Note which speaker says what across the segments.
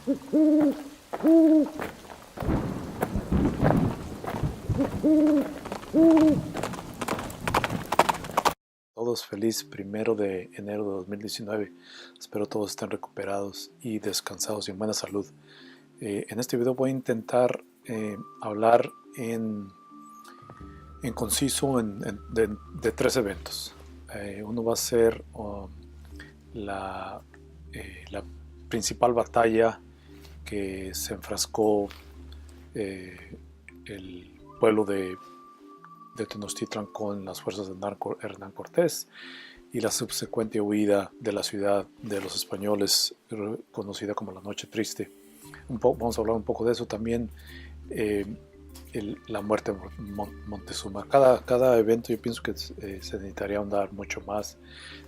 Speaker 1: Todos feliz 1 de enero de 2019. Espero todos estén recuperados y descansados y en buena salud. En este video voy a intentar hablar en conciso de 3 eventos. Uno va a ser la principal batalla que se enfrascó el pueblo de Tenochtitlan con las fuerzas de Hernán Cortés y la subsecuente huida de la ciudad de los españoles, conocida como la Noche Triste. Vamos a hablar un poco de eso también. La muerte de Montezuma. Cada evento yo pienso que se necesitaría ahondar mucho más,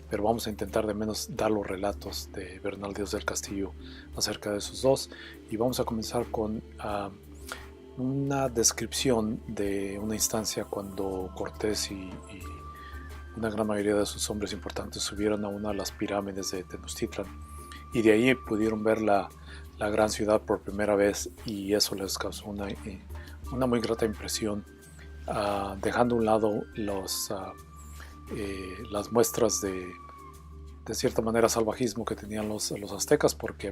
Speaker 1: pero vamos a intentar de menos dar los relatos de Bernal Díaz del Castillo acerca de esos dos, y vamos a comenzar con una descripción de una instancia cuando Cortés y una gran mayoría de sus hombres importantes subieron a una de las pirámides de Tenochtitlan, y de ahí pudieron ver la gran ciudad por primera vez, y eso les causó una muy grata impresión, dejando a un lado las muestras de cierta manera salvajismo que tenían los aztecas, porque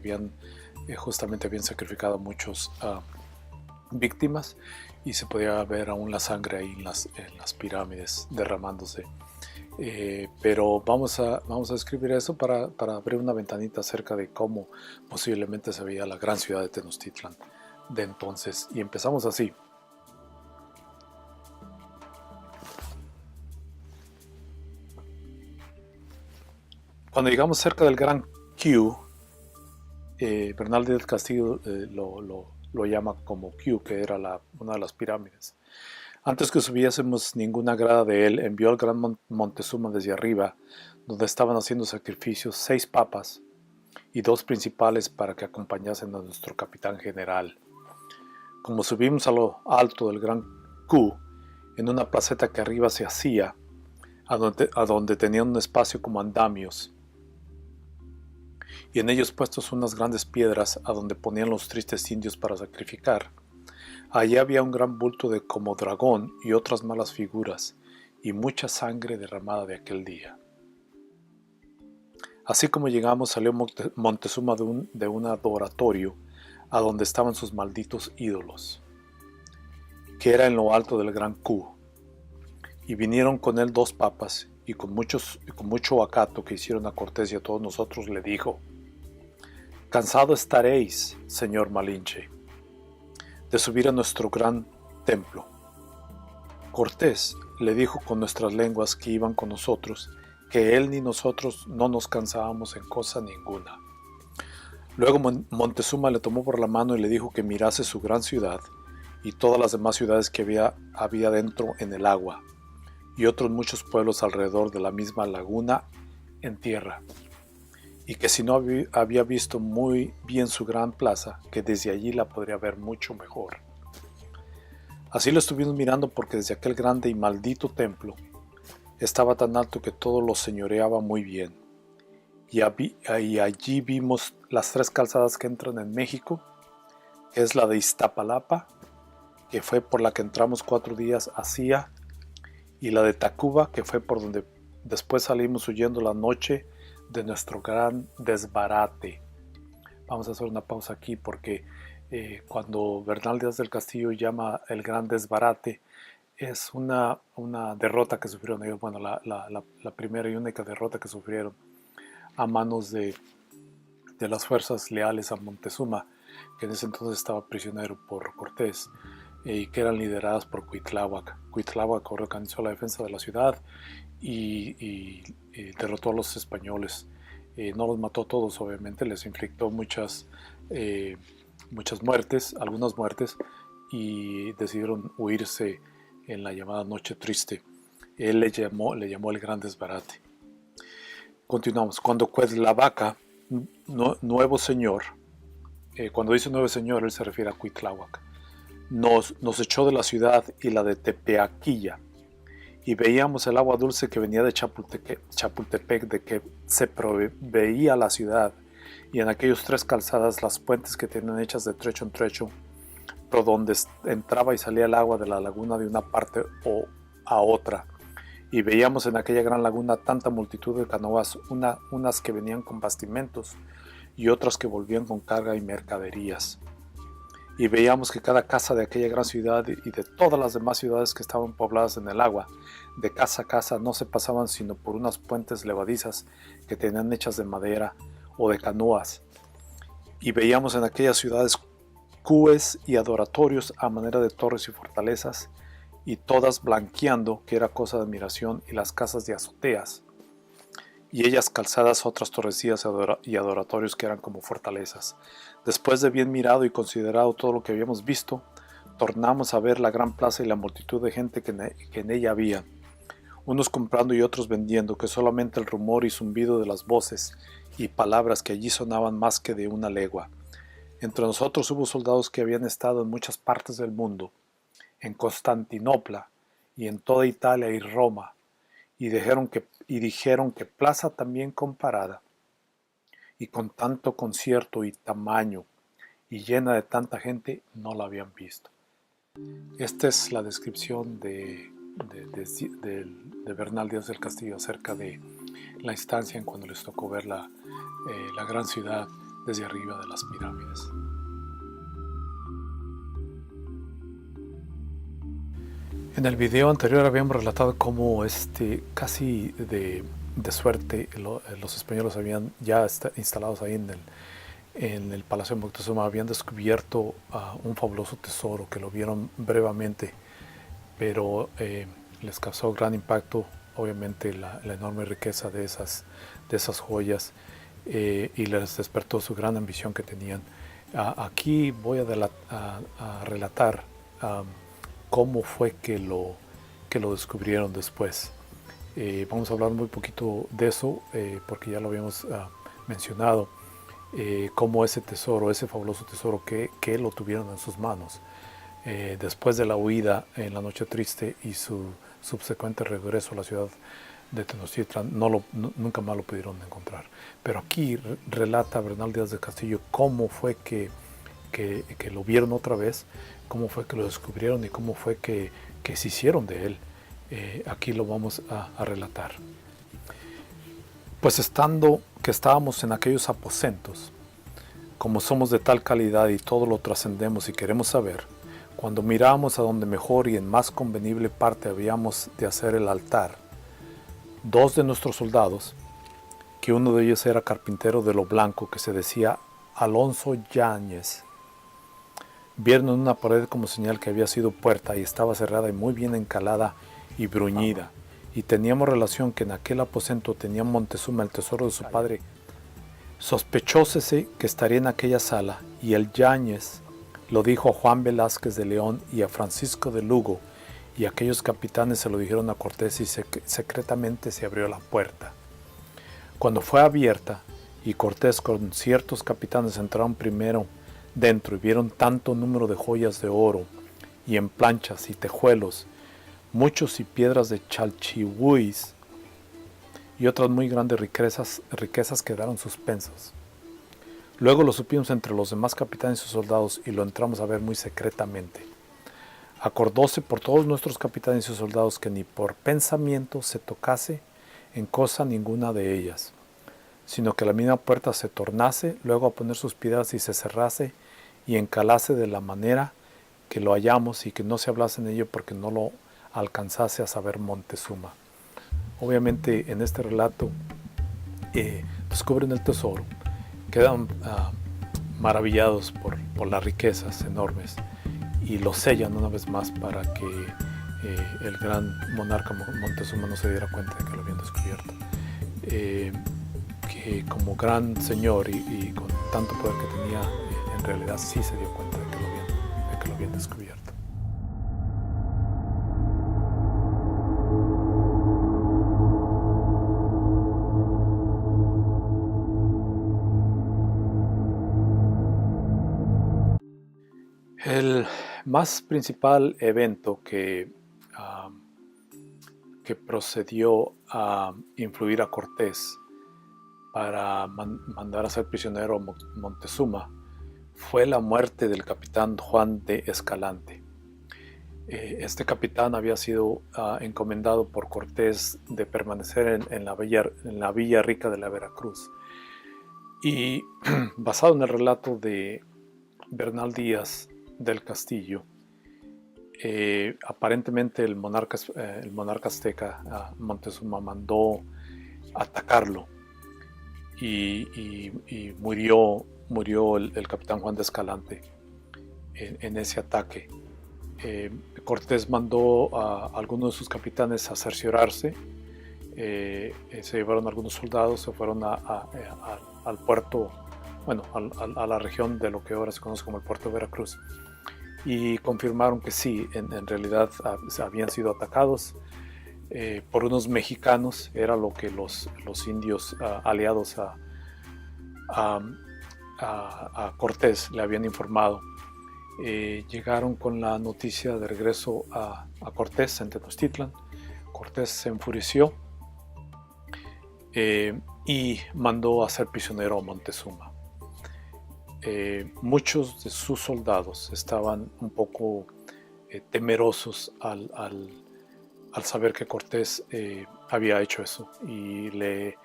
Speaker 1: justamente habían sacrificado muchos víctimas, y se podía ver aún la sangre ahí en las pirámides derramándose. Pero vamos a describir eso para abrir una ventanita acerca de cómo posiblemente se veía la gran ciudad de Tenochtitlan de entonces, y empezamos así. Cuando llegamos cerca del Gran Q, Bernal del Castillo lo llama como Q, que era una de las pirámides. Antes que subiésemos ninguna grada de él, envió al gran Montezuma desde arriba, donde estaban haciendo sacrificios 6 papas y 2 principales para que acompañasen a nuestro capitán general. Como subimos a lo alto del Gran Q, en una placeta que arriba se hacía, a donde tenían un espacio como andamios, y en ellos puestos unas grandes piedras a donde ponían los tristes indios para sacrificar. Allí había un gran bulto de como dragón y otras malas figuras, y mucha sangre derramada de aquel día. Así como llegamos, salió Montezuma de un adoratorio a donde estaban sus malditos ídolos, que era en lo alto del Gran Q, y vinieron con él 2 papas, y con mucho acato que hicieron a Cortés y a todos nosotros, le dijo: «Cansado estaréis, señor Malinche, de subir a nuestro gran templo». Cortés le dijo con nuestras lenguas que iban con nosotros, que él ni nosotros no nos cansábamos en cosa ninguna. Luego Montezuma le tomó por la mano y le dijo que mirase su gran ciudad y todas las demás ciudades que había dentro en el agua, y otros muchos pueblos alrededor de la misma laguna en tierra, y que si no había visto muy bien su gran plaza, que desde allí la podría ver mucho mejor. Así lo estuvimos mirando, porque desde aquel grande y maldito templo estaba tan alto que todo lo señoreaba muy bien, y allí vimos las 3 calzadas que entran en México, que es la de Iztapalapa, que fue por la que entramos 4 días hacía, y la de Tacuba, que fue por donde después salimos huyendo la noche de nuestro gran desbarate. Vamos a hacer una pausa aquí, porque cuando Bernal Díaz del Castillo llama el gran desbarate, es una derrota que sufrieron ellos, bueno, la primera y única derrota que sufrieron a manos de las fuerzas leales a Montezuma, que en ese entonces estaba prisionero por Cortés, y que eran lideradas por Cuitláhuac. Cuitláhuac organizó la defensa de la ciudad y derrotó a los españoles. No los mató a todos, obviamente, les inflictó muchas muertes, algunas muertes, y decidieron huirse en la llamada Noche Triste. Él le llamó el Gran Desbarate. Continuamos. Cuando Cuitláhuac, nuevo señor, cuando dice nuevo señor, él se refiere a Cuitláhuac, nos echó de la ciudad y la de Tepeaquilla, y veíamos el agua dulce que venía de Chapultepec, de que se proveía la ciudad, y en aquellos 3 calzadas las puentes que tenían hechas de trecho en trecho, por donde entraba y salía el agua de la laguna de una parte o a otra. Y veíamos en aquella gran laguna tanta multitud de canoas, unas que venían con bastimentos y otras que volvían con carga y mercaderías. Y veíamos que cada casa de aquella gran ciudad y de todas las demás ciudades que estaban pobladas en el agua, de casa a casa no se pasaban sino por unas puentes levadizas que tenían hechas de madera o de canoas. Y veíamos en aquellas ciudades cúes y adoratorios a manera de torres y fortalezas, y todas blanqueando, que era cosa de admiración, y las casas de azoteas, y ellas calzadas otras torrecillas y adoratorios que eran como fortalezas. Después de bien mirado y considerado todo lo que habíamos visto, tornamos a ver la gran plaza y la multitud de gente que en ella había, unos comprando y otros vendiendo, que solamente el rumor y zumbido de las voces y palabras que allí sonaban más que de una legua. Entre nosotros hubo soldados que habían estado en muchas partes del mundo, en Constantinopla y en toda Italia y Roma, y dijeron que plaza también comparada, y con tanto concierto y tamaño, y llena de tanta gente, no la habían visto. Esta es la descripción de Bernal Díaz del Castillo acerca de la instancia en cuando les tocó ver la gran ciudad desde arriba de las pirámides. En el video anterior habíamos relatado cómo casi de suerte los españoles habían ya instalados ahí en el Palacio de Moctezuma, habían descubierto un fabuloso tesoro que lo vieron brevemente, pero les causó gran impacto, obviamente, la enorme riqueza de esas joyas, y les despertó su gran ambición que tenían. Aquí voy a relatar cómo fue que lo descubrieron después. Vamos a hablar muy poquito de eso, porque ya lo habíamos mencionado, cómo ese tesoro, ese fabuloso tesoro que lo tuvieron en sus manos, después de la huida en la Noche Triste y su subsecuente regreso a la ciudad de Tenochtitlan, nunca más lo pudieron encontrar. Pero aquí relata Bernal Díaz del Castillo cómo fue que lo vieron otra vez, cómo fue que lo descubrieron y cómo fue que se hicieron de él. Aquí lo vamos a relatar. Pues estábamos en aquellos aposentos, como somos de tal calidad y todo lo trascendemos y queremos saber, cuando mirábamos a donde mejor y en más convenible parte habíamos de hacer el altar, 2 de nuestros soldados, que uno de ellos era carpintero de lo blanco, que se decía Alonso Yáñez, vieron en una pared como señal que había sido puerta y estaba cerrada y muy bien encalada y bruñida, y teníamos relación que en aquel aposento tenía Montezuma el tesoro de su padre. Sospechósese que estaría en aquella sala, y el Yáñez lo dijo a Juan Velázquez de León y a Francisco de Lugo, y aquellos capitanes se lo dijeron a Cortés, y secretamente se abrió la puerta. Cuando fue abierta, y Cortés con ciertos capitanes entraron primero dentro y vieron tanto número de joyas de oro, y en planchas y tejuelos, muchos y piedras de chalchihuis, y otras muy grandes riquezas quedaron suspensas. Luego lo supimos entre los demás capitanes y soldados, y lo entramos a ver muy secretamente. Acordóse por todos nuestros capitanes y soldados que ni por pensamiento se tocase en cosa ninguna de ellas, sino que la misma puerta se tornase luego a poner sus piedras y se cerrase y encalase de la manera que lo hallamos, y que no se hablase en ello porque no lo alcanzase a saber Montezuma. Obviamente en este relato descubren el tesoro, quedan maravillados por las riquezas enormes, y lo sellan una vez más para que el gran monarca Montezuma no se diera cuenta de que lo habían descubierto. Que como gran señor y con tanto poder que tenía, en realidad sí se dio cuenta de que lo habían descubierto. El más principal evento que procedió a influir a Cortés para mandar a ser prisionero a Montezuma fue la muerte del capitán Juan de Escalante. Este capitán había sido encomendado por Cortés de permanecer en la Villa Rica de la Veracruz. Y basado en el relato de Bernal Díaz del Castillo, aparentemente el monarca azteca Montezuma mandó atacarlo y murió el capitán Juan de Escalante en ese ataque. Cortés mandó a algunos de sus capitanes a cerciorarse, se llevaron algunos soldados, se fueron al puerto, bueno, a la región de lo que ahora se conoce como el puerto de Veracruz, y confirmaron que sí, en realidad habían sido atacados por unos mexicanos. Era lo que los indios aliados a Cortés le habían informado. Llegaron con la noticia de regreso a Cortés en Tenochtitlan. Cortés se enfureció y mandó a hacer prisionero a Montezuma. Muchos de sus soldados estaban un poco temerosos al saber que Cortés había hecho eso, y le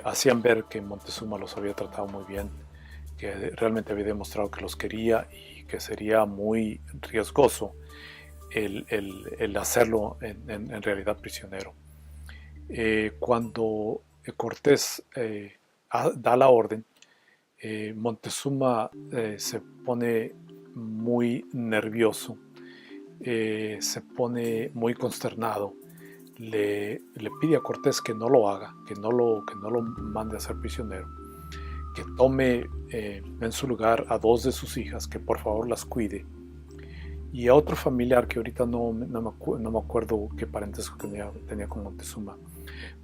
Speaker 1: hacían ver que Montezuma los había tratado muy bien, que realmente había demostrado que los quería y que sería muy riesgoso el hacerlo en realidad prisionero. Cuando Cortés da la orden, Montezuma se pone muy nervioso, se pone muy consternado, le pide a Cortés que no lo haga, que no lo mande a ser prisionero, que tome en su lugar a 2 de sus hijas, que por favor las cuide, y a otro familiar que ahorita no me acuerdo qué parentesco tenía con Montezuma,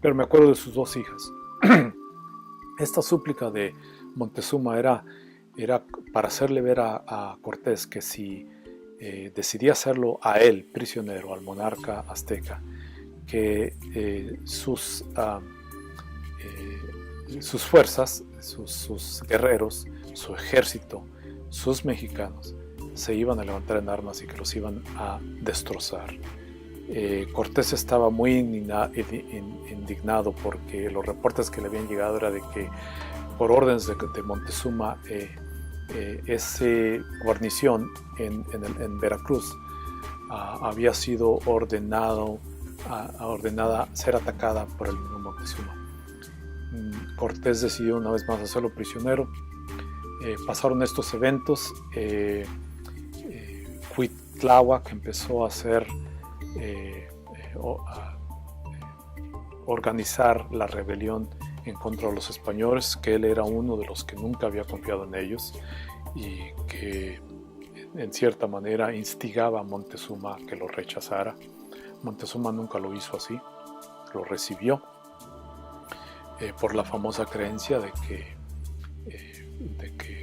Speaker 1: pero me acuerdo de sus 2 hijas. Esta súplica de Montezuma era para hacerle ver a Cortés que si decidía hacerlo a él prisionero, al monarca azteca, que sus fuerzas, sus guerreros, su ejército, sus mexicanos se iban a levantar en armas y que los iban a destrozar. Cortés estaba muy indignado porque los reportes que le habían llegado era de que por órdenes de Montezuma esa guarnición en Veracruz había sido ordenada ser atacada por el mismo Montezuma. Cortés decidió una vez más hacerlo prisionero. Pasaron estos eventos. Cuitláhuac empezó a organizar la rebelión en contra de los españoles, que él era uno de los que nunca había confiado en ellos y que en cierta manera instigaba a Montezuma que lo rechazara. Montezuma nunca lo hizo así, lo recibió por la famosa creencia de que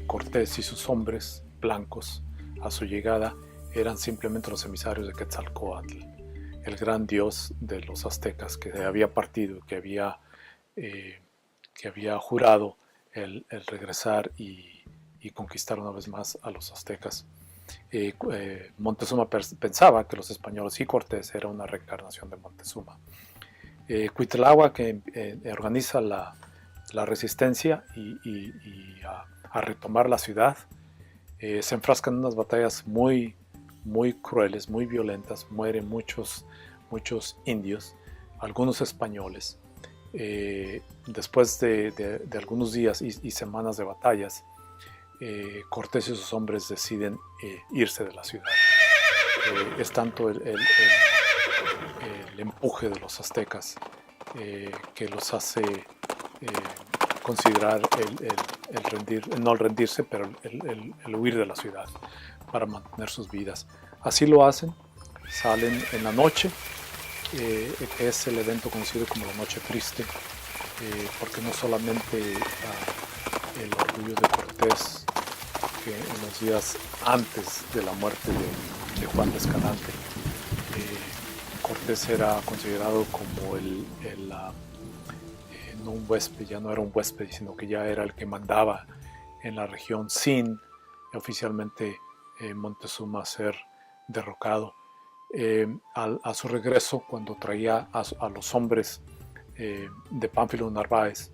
Speaker 1: Cortés y sus hombres blancos a su llegada eran simplemente los emisarios de Quetzalcóatl, el gran dios de los aztecas que había partido, que había jurado el regresar y conquistar una vez más a los aztecas. Montezuma pensaba que los españoles y Cortés era una reencarnación de Montezuma. Cuitláhuac que organiza la resistencia y a retomar la ciudad, se enfrascan en unas batallas muy crueles, muy violentas. Mueren muchos indios, algunos españoles. Después de algunos días y semanas de batallas, Cortés y sus hombres deciden irse de la ciudad. Es tanto el empuje de los aztecas que los hace considerar no el rendirse, pero el huir de la ciudad para mantener sus vidas. Así lo hacen, salen en la noche, que es el evento conocido como la Noche Triste, porque no solamente el orgullo de Cortés, que en los días antes de la muerte de Juan de Escalante, Cortés era considerado como no un huésped, ya no era un huésped, sino que ya era el que mandaba en la región, sin oficialmente Montezuma ser derrocado. A su regreso, cuando traía a los hombres de Pánfilo Narváez,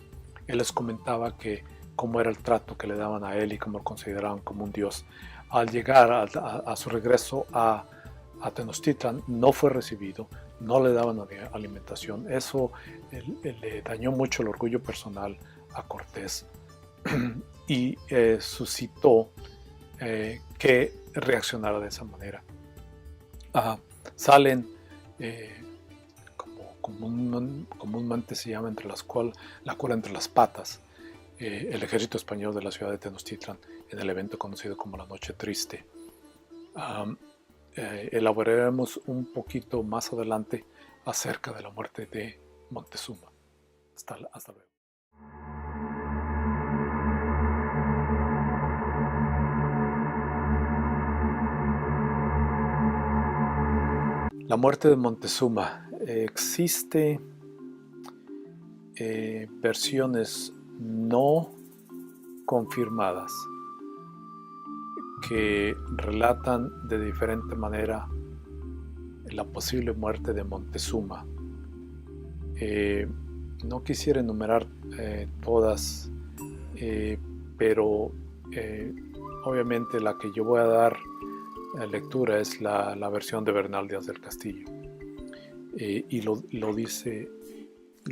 Speaker 1: él les comentaba que cómo era el trato que le daban a él y cómo lo consideraban como un dios. Al llegar a su regreso a Tenochtitlan, no fue recibido, no le daban alimentación. Eso le dañó mucho el orgullo personal a Cortés y suscitó que reaccionara de esa manera. Salen, como comúnmente se llama, la cola entre las patas, el ejército español de la ciudad de Tenochtitlan en el evento conocido como la Noche Triste. Elaboraremos un poquito más adelante acerca de la muerte de Montezuma. Hasta luego. La muerte de Montezuma. Existe versiones no confirmadas que relatan de diferente manera la posible muerte de Montezuma. No quisiera enumerar todas, pero obviamente la que yo voy a dar lectura es la versión de Bernal Díaz del Castillo, y lo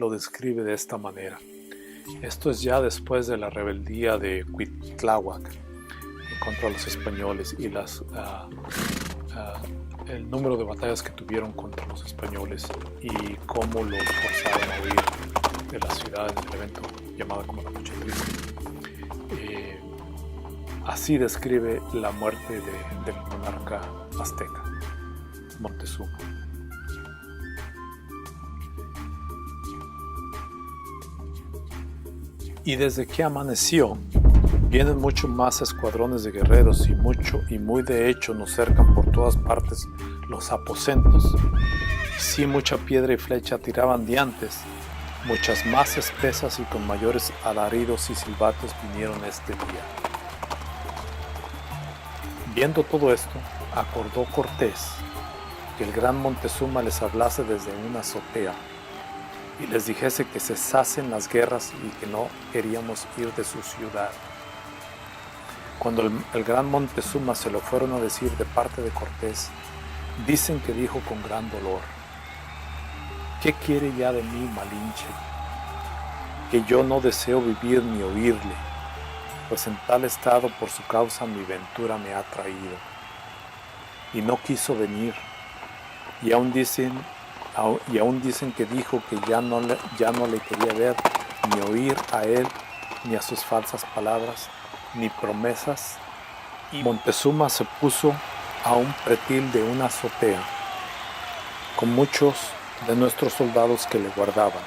Speaker 1: describe de esta manera. Esto es ya después de la rebeldía de Cuitláhuac contra los españoles y el número de batallas que tuvieron contra los españoles y cómo los forzaron a huir de la ciudad en el evento llamado como la Noche Triste. Así describe la muerte del monarca azteca, Montezuma. Y desde que amaneció, vienen mucho más escuadrones de guerreros y muy de hecho nos cercan por todas partes los aposentos. Sí, mucha piedra y flecha tiraban de antes, muchas más espesas y con mayores alaridos y silbatos vinieron este día. Viendo todo esto, acordó Cortés que el gran Montezuma les hablase desde una azotea y les dijese que cesasen las guerras y que no queríamos ir de su ciudad. Cuando el gran Montezuma se lo fueron a decir de parte de Cortés, dicen que dijo con gran dolor: ¿qué quiere ya de mí, Malinche? Que yo no deseo vivir ni oírle, pues en tal estado por su causa mi ventura me ha traído. Y no quiso venir, y aún dicen que dijo que ya no le quería ver ni oír a él, ni a sus falsas palabras, ni promesas. Y Montezuma se puso a un pretil de una azotea, con muchos de nuestros soldados que le guardaban,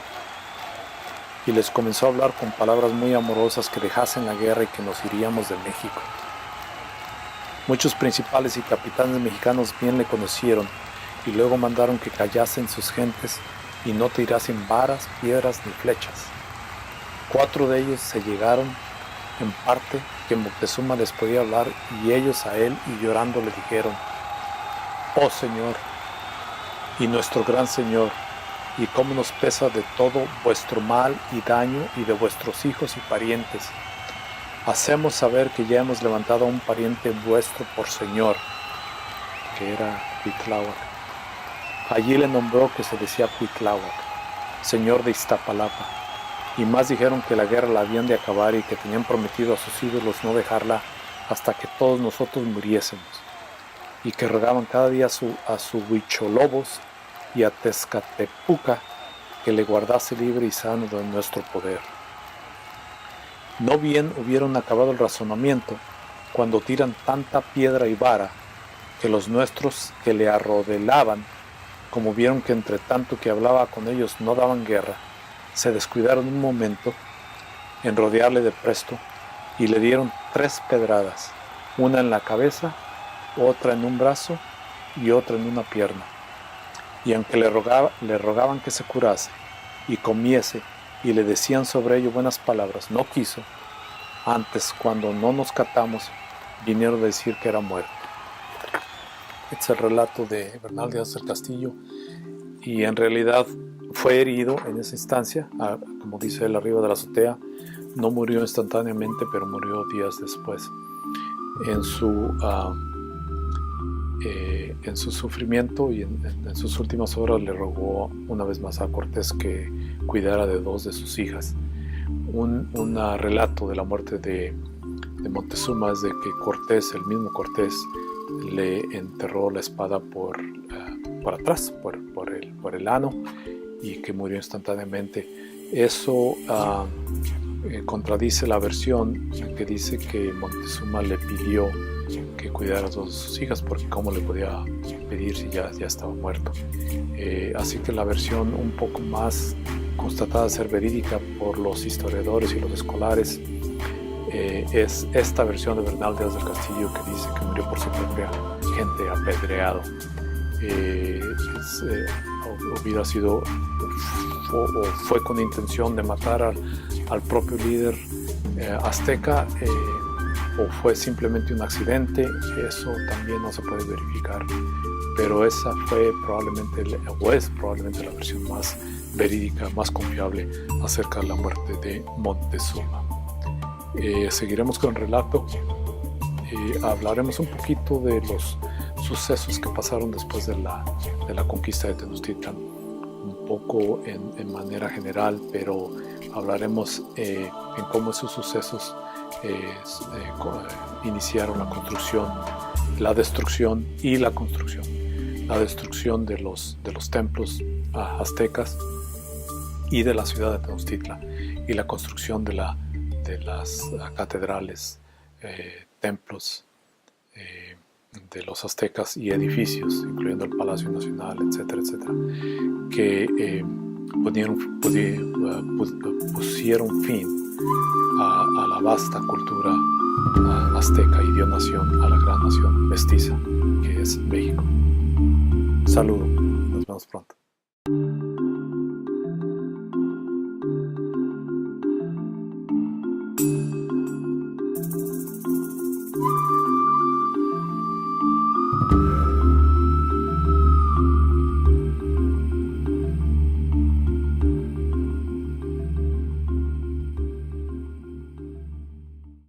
Speaker 1: y les comenzó a hablar con palabras muy amorosas que dejasen la guerra y que nos iríamos de México. Muchos principales y capitanes mexicanos bien le conocieron, y luego mandaron que callasen sus gentes y no tirasen varas, piedras ni flechas. 4 de ellos se llegaron en parte que Montezuma les podía hablar, y ellos a él y llorando le dijeron: «Oh Señor, y nuestro gran Señor, y cómo nos pesa de todo vuestro mal y daño y de vuestros hijos y parientes. Hacemos saber que ya hemos levantado a un pariente vuestro por señor», que era Cuitláhuac. Allí le nombró que se decía Cuitláhuac, señor de Iztapalapa, y más dijeron que la guerra la habían de acabar y que tenían prometido a sus ídolos no dejarla hasta que todos nosotros muriésemos, y que rogaban cada día a su Huicholobos y a Tezcatepuca que le guardase libre y sano de nuestro poder. No bien hubieron acabado el razonamiento, cuando tiran tanta piedra y vara, que los nuestros que le arrodelaban, como vieron que entre tanto que hablaba con ellos no daban guerra, se descuidaron un momento en rodearle de presto y le dieron 3 pedradas, una en la cabeza, otra en un brazo y otra en una pierna. Y aunque le rogaban que se curase y comiese y le decían sobre ello buenas palabras. No quiso. Antes, cuando no nos catamos, vinieron a decir que era muerto. Este es el relato de Bernal Díaz del Castillo, y en realidad fue herido en esa instancia, como dice él, arriba de la azotea. No murió instantáneamente, pero murió días después. En su sufrimiento y en sus últimas horas le rogó una vez más a Cortés que cuidara de 2 de sus hijas. Un relato de la muerte de Montezuma es de que Cortés, el mismo Cortés, le enterró la espada por atrás, por el ano, y que murió instantáneamente. Eso contradice la versión que dice que Montezuma le pidió que cuidara a 2 de sus hijas, porque cómo le podía pedir si ya estaba muerto. Así que la versión un poco más constatada ser verídica por los historiadores y los escolares es esta versión de Bernal Díaz del Castillo, que dice que murió por su propia gente, apedreado. Hubiera sido o fue con intención de matar al propio líder azteca, o fue simplemente un accidente. Eso también no se puede verificar, pero esa fue probablemente, o es probablemente, la versión más verídica, más confiable acerca de la muerte de Montezuma. Seguiremos con el relato. Hablaremos un poquito de los sucesos que pasaron después de la conquista de Tenochtitlan, un poco en manera general, pero hablaremos en cómo esos sucesos iniciaron la construcción, la destrucción y la construcción. La destrucción de los templos aztecas y de la ciudad de Tenochtitlan, y la construcción de las catedrales, templos de los aztecas y edificios, incluyendo el Palacio Nacional, etcétera, etcétera, que pusieron fin a la vasta cultura azteca y dio nación a la gran nación mestiza que es México. Saludos, nos vemos pronto.